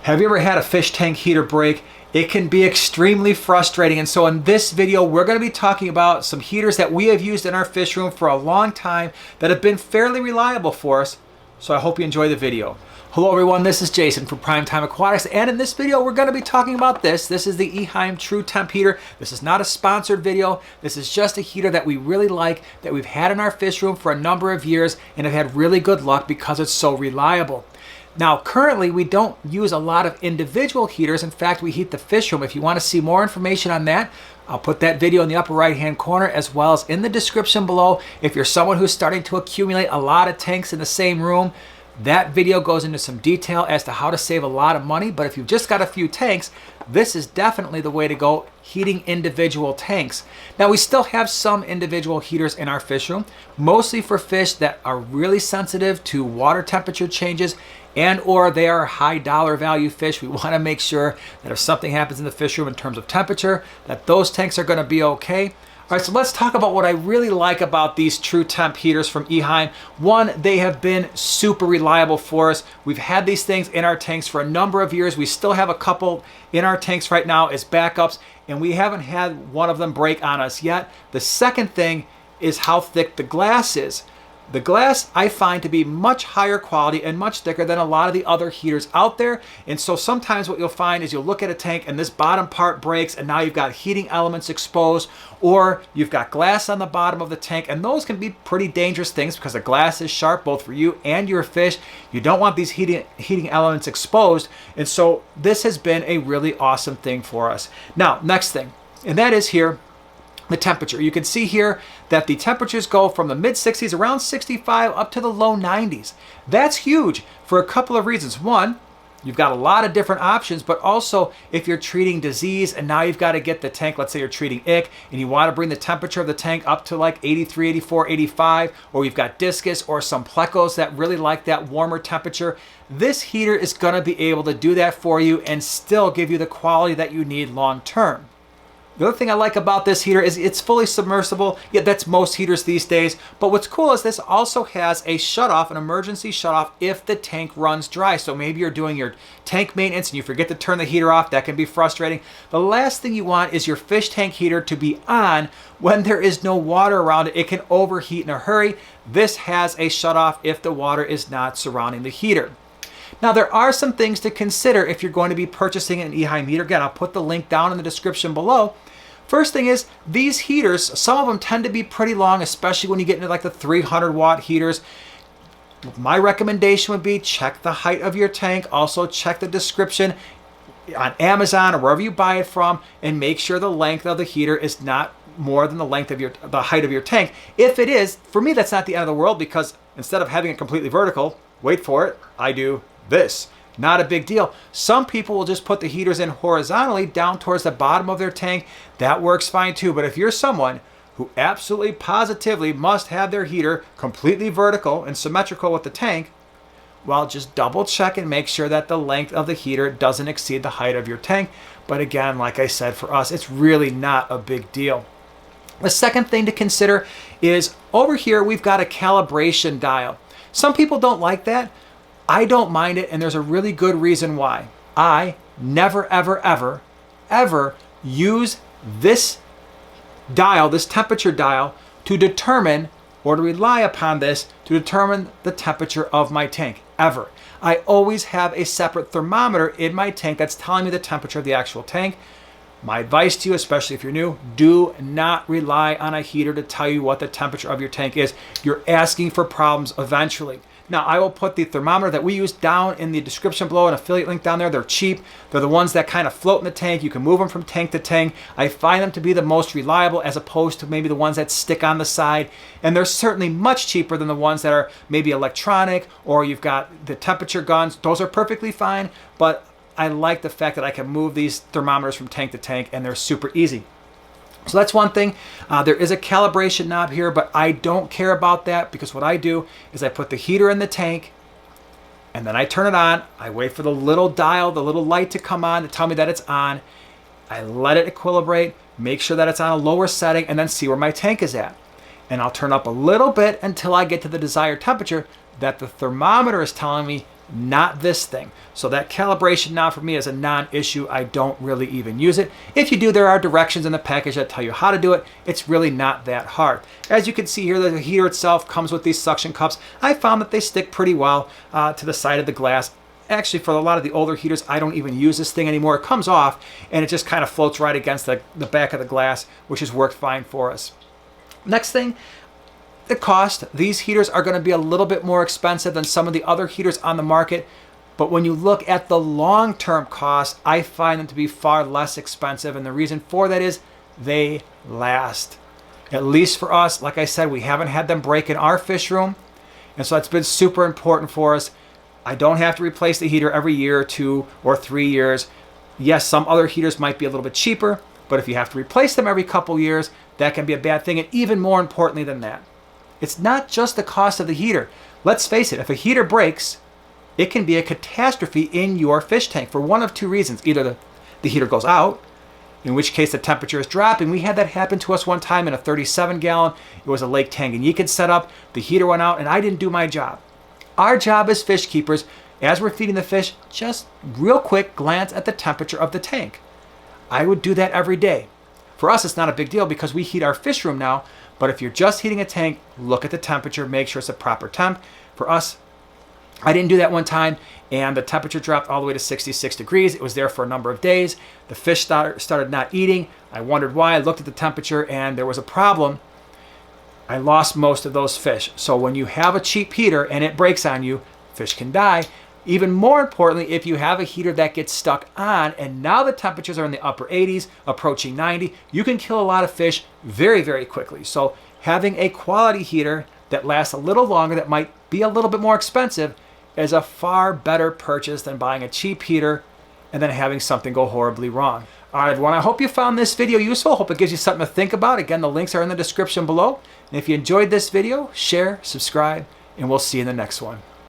Have you ever had a fish tank heater break? It can be extremely frustrating. And so in this video, we're going to be talking about some heaters that we have used in our fish room for a long time that have been fairly reliable for us. So I hope you enjoy the video. Hello everyone, this is Jason from Primetime Aquatics, and in this video we're going to be talking about this. This is the Eheim Tru Temp heater. This is not a sponsored video. This is just a heater that we really like, that we've had in our fish room for a number of years and have had really good luck because it's so reliable. Now currently we don't use a lot of individual heaters. In fact, we heat the fish room. If you want to see more information on that, I'll put that video in the upper right hand corner as well as in the description below. If you're someone who's starting to accumulate a lot of tanks in the same room, that video goes into some detail as to how to save a lot of money. But if you've just got a few tanks, this is definitely the way to go, heating individual tanks. Now we still have some individual heaters in our fish room, mostly for fish that are really sensitive to water temperature changes and or they are high dollar value fish. We want to make sure that if something happens in the fish room in terms of temperature, that those tanks are going to be okay. All right, so let's talk about what I really like about these TruTemp heaters from Eheim. One, they have been super reliable for us. We've had these things in our tanks for a number of years. We still have a couple in our tanks right now as backups, and we haven't had one of them break on us yet. The second thing is how thick the glass is. The glass I find to be much higher quality and much thicker than a lot of the other heaters out there. And so sometimes what you'll find is you'll look at a tank and this bottom part breaks and now you've got heating elements exposed, or you've got glass on the bottom of the tank, and those can be pretty dangerous things because the glass is sharp both for you and your fish. You don't want these heating elements exposed. And so this has been a really awesome thing for us. Now, next thing, and that is here, the temperature. You can see here that the temperatures go from the mid 60s, around 65, up to the low 90s. That's huge for a couple of reasons. One, you've got a lot of different options, but also if you're treating disease and now you've got to get the tank, let's say you're treating ick and you want to bring the temperature of the tank up to like 83, 84, 85, or you've got discus or some plecos that really like that warmer temperature, this heater is going to be able to do that for you and still give you the quality that you need long term. The other thing I like about this heater is it's fully submersible. Yeah, that's most heaters these days. But what's cool is this also has a shutoff, an emergency shutoff if the tank runs dry. So maybe you're doing your tank maintenance and you forget to turn the heater off. That can be frustrating. The last thing you want is your fish tank heater to be on when there is no water around it. It can overheat in a hurry. This has a shutoff if the water is not surrounding the heater. Now there are some things to consider if you're going to be purchasing an Eheim heater. Again, I'll put the link down in the description below. First thing is, these heaters, some of them tend to be pretty long, especially when you get into like the 300 watt heaters. My recommendation would be check the height of your tank. Also check the description on Amazon or wherever you buy it from, and make sure the length of the heater is not more than the length of the height of your tank. If it is, for me that's not the end of the world, because instead of having it completely vertical, wait for it, I do this. Not a big deal. Some people will just put the heaters in horizontally down towards the bottom of their tank. That works fine too. But if you're someone who absolutely positively must have their heater completely vertical and symmetrical with the tank, well, just double check and make sure that the length of the heater doesn't exceed the height of your tank. But again, like I said, for us, it's really not a big deal. The second thing to consider is over here, we've got a calibration dial. Some people don't like that. I don't mind it, and there's a really good reason why. I never, ever, ever, ever use this dial, this temperature dial, to determine or to rely upon this to determine the temperature of my tank, ever. I always have a separate thermometer in my tank that's telling me the temperature of the actual tank. My advice to you, especially if you're new, do not rely on a heater to tell you what the temperature of your tank is. You're asking for problems eventually. Now, I will put the thermometer that we use down in the description below, an affiliate link down there. They're cheap. They're the ones that kind of float in the tank. You can move them from tank to tank. I find them to be the most reliable as opposed to maybe the ones that stick on the side. And they're certainly much cheaper than the ones that are maybe electronic, or you've got the temperature guns. Those are perfectly fine, but I like the fact that I can move these thermometers from tank to tank and they're super easy. So that's one thing. There is a calibration knob here, but I don't care about that because what I do is I put the heater in the tank and then I turn it on. I wait for the little dial, the little light to come on to tell me that it's on. I let it equilibrate, make sure that it's on a lower setting, and then see where my tank is at. And I'll turn up a little bit until I get to the desired temperature. that the thermometer is telling me, not this thing. So that calibration now for me is a non-issue. I don't really even use it. If you do, there are directions in the package that tell you how to do it. It's really not that hard. As you can see here, the heater itself comes with these suction cups. I found that they stick pretty well to the side of the glass. Actually, for a lot of the older heaters, I don't even use this thing anymore. It comes off and it just kind of floats right against the back of the glass, which has worked fine for us. Next thing, the cost. These heaters are going to be a little bit more expensive than some of the other heaters on the market, but when you look at the long-term cost, I find them to be far less expensive, and the reason for that is they last. At least for us, like I said, we haven't had them break in our fish room, and so that's been super important for us. I don't have to replace the heater every year or 2 or 3 years. Yes, some other heaters might be a little bit cheaper, but if you have to replace them every couple years, that can be a bad thing. And even more importantly than that, it's not just the cost of the heater. Let's face it, if a heater breaks, it can be a catastrophe in your fish tank for one of 2 reasons. Either the heater goes out, in which case the temperature is dropping. We had that happen to us one time in a 37-gallon. It was a Lake Tanganyika setup. The heater went out and I didn't do my job. Our job as fish keepers, as we're feeding the fish, just real quick glance at the temperature of the tank. I would do that every day. For us, it's not a big deal because we heat our fish room now, but if you're just heating a tank, look at the temperature, make sure it's a proper temp. For us, I didn't do that one time, and the temperature dropped all the way to 66 degrees. It was there for a number of days. The fish started not eating. I wondered why. I looked at the temperature, and there was a problem. I lost most of those fish. So when you have a cheap heater and it breaks on you, fish can die. Even more importantly, if you have a heater that gets stuck on and now the temperatures are in the upper 80s, approaching 90, you can kill a lot of fish very, very quickly. So having a quality heater that lasts a little longer, that might be a little bit more expensive, is a far better purchase than buying a cheap heater and then having something go horribly wrong. All right, everyone, I hope you found this video useful. Hope it gives you something to think about. Again, the links are in the description below. And if you enjoyed this video, share, subscribe, and we'll see you in the next one.